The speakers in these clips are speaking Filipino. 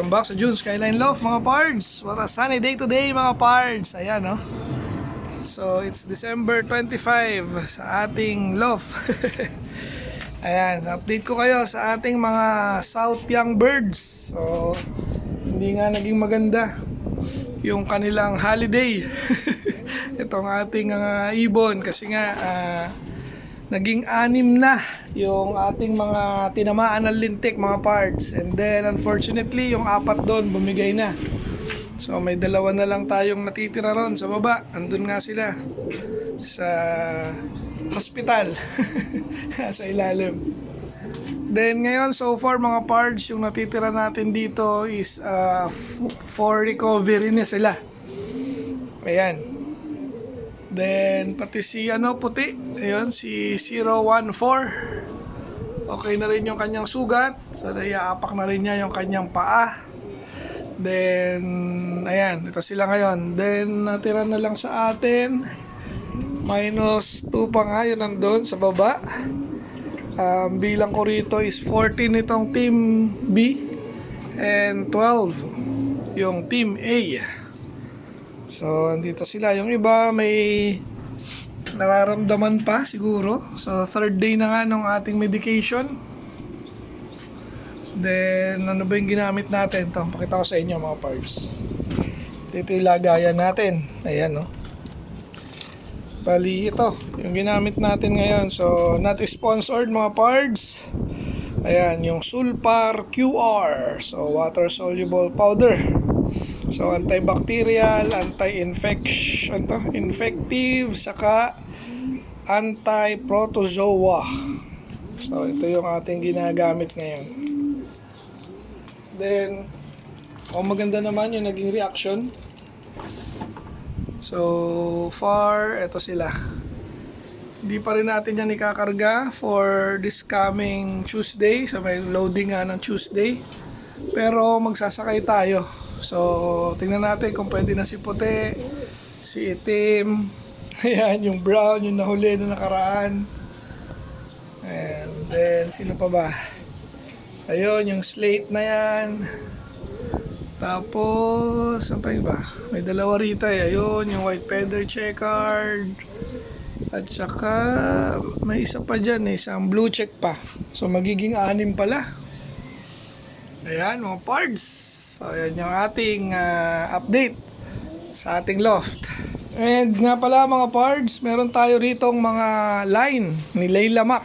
Welcome back sa June Skyline Loft mga pards. What a sunny day today mga pards. Ayan no. So it's December 25 sa ating loft. Ayan, update ko kayo sa ating mga South Young Birds. So hindi nga naging maganda yung kanilang holiday. Itong ating ibon kasi nga naging 6 na yung ating mga tinamaan ng lintik mga parts, and then unfortunately yung 4 doon bumigay na. So may 2 na lang tayong natitira ron sa baba. Andun nga sila sa hospital. Sa ilalim. Then ngayon so far mga parts, yung natitira natin dito is for recovery na sila. Ayan. Then pati si puti, ayun si 014. Okay na rin yung kanyang sugat. So naiaapak na rin niya yung kanyang paa. Then ayan, ito sila ngayon. Then natira na lang sa atin -2 pa nga yun nandun sa baba. Bilang ko rito is 14 itong team B and 12 yung team A. So, andito sila. Yung iba may nararamdaman pa siguro. So, 3rd day na nga nung ating medication. Then, ano ba yung ginamit natin? Ito, pakita ko sa inyo mga parts. Ito yung lagayan natin. Ayan, no? Bali, ito. Yung ginamit natin ngayon. So, not sponsored mga parts. Ayan, yung Sulpar QR. So, water-soluble powder. So antibacterial, anti-infection, infective, saka anti-protozoa. So ito yung ating ginagamit ngayon. Then maganda naman yung naging reaction. So far, ito sila. Hindi pa rin natin yan ikakarga for this coming Tuesday. So may loading nga ng Tuesday. Pero magsasakay tayo. So, tingnan natin kung pwede na si puti, si itim, ayan, yung brown, yung nahuli na nakaraan. And then, sino pa ba? Ayun, yung slate na yan. Tapos, ano pa yung iba? May 2 rito eh. Ayun, yung white feather checkered. At saka, may isa pa dyan eh, isang blue check pa. So, magiging 6 pala. Ayan, mga pards. So, ayan yung ating update sa ating loft. And nga pala mga pards, meron tayo ritong mga line ni Layla Mac.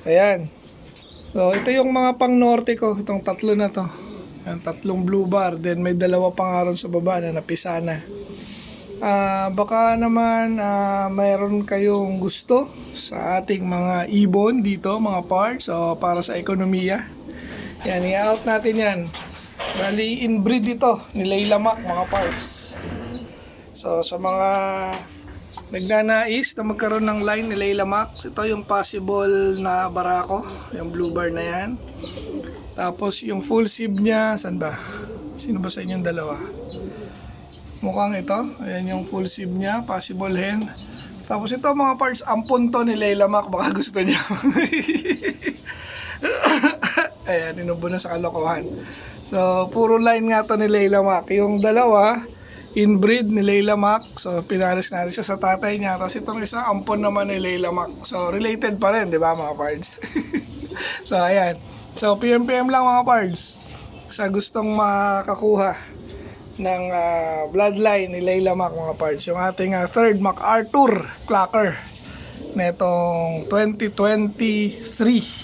Ayan. So, ito yung mga pang norte ko. Itong 3 na to. Ayan, 3 blue bar. Then may 2 pa nga ron sa baba na napisa na. Baka naman mayroon kayong gusto sa ating mga ibon dito mga pards. So, para sa ekonomiya. Yan, i-out natin yan. Bali, inbreed ito ni Layla Mac mga parts. So, sa mga nagnanais na magkaroon ng line ni Layla Mac, ito yung possible na barako, yung blue bar na yan. Tapos, yung full sib niya, saan ba? Sino ba sa inyong 2? Mukhang ito. Ayan yung full sib niya, possible hen. Tapos, ito mga parts, ampun to ni Layla Mac, baka gusto niya. Ayan, inubo na sa kalokohan. So, puro line nga to ni Layla Mac. Yung 2, inbreed ni Layla Mac. So, pinaris natin siya sa tatay niya. Tapos itong isa, ampon naman ni Layla Mac. So, related pa rin, di ba mga pards? So, ayan. So, PM lang mga pards. Sa gustong makakuha ng bloodline ni Layla Mac mga pards. Yung ating 3rd MacArthur Clacker netong 2023.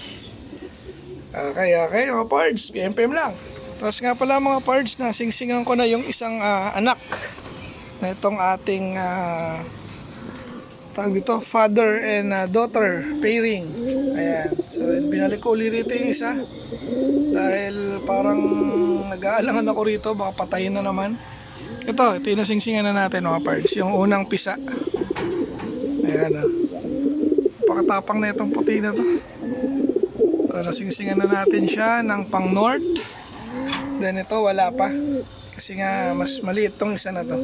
Okay mga pards, PM lang. Tapos nga pala mga pards, nasingsingan ko na yung isang anak na itong ating tawag dito, father and daughter pairing. Ayan, so binalik ko ulit rito yung isa dahil parang nag-aalangan ako rito, baka patayin na naman. Ito yung nasingsingan na natin mga pards, yung unang pisa. Ayan pakatapang na itong puti na to. So, nasingsingan na natin siya ng pang north. Then ito wala pa kasi nga mas maliit tong isa na to.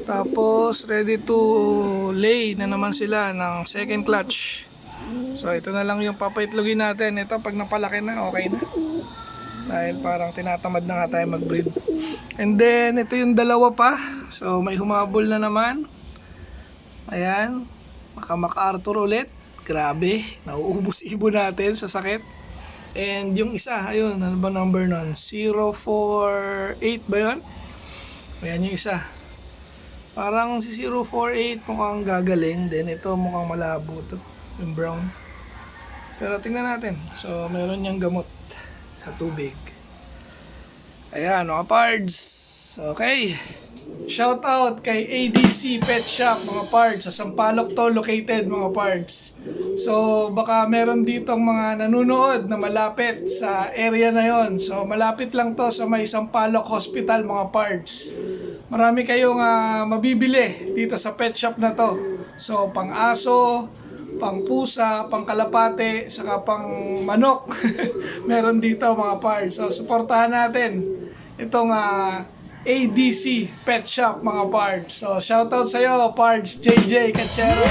Tapos ready to lay na naman sila ng 2nd clutch. So ito na lang yung papaitlogin natin. Ito pag napalaki na, okay na. dahil parang tinatamad na nga tayo mag-breed. And then ito yung dalawa pa, so may humabol na naman. Ayan, MacArthur ulit. Grabe, nauubos ibon natin sa sakit. And yung isa, ayun, ano ba number nun? 048 ba yun? Ayan yung isa. Parang si 048 mukhang gagaling. Then ito mukhang malabo to, yung brown. Pero tingnan natin. So meron niyang gamot sa tubig. Ayan mga pards. Okay. Shout out kay ADC Pet Shop mga pards. Sa Sampaloc to located mga pards. So baka meron ditong mga nanonood na malapit sa area na yon. So malapit lang to sa may Sampaloc Hospital mga pards. Marami kayong mabibili dito sa pet shop na to. So pang aso, pang pusa, pang kalapate, saka pang manok. Meron dito mga pards. So suportahan natin itong ADC Pet Shop mga pards. So shoutout sa iyo pards JJ Cachero.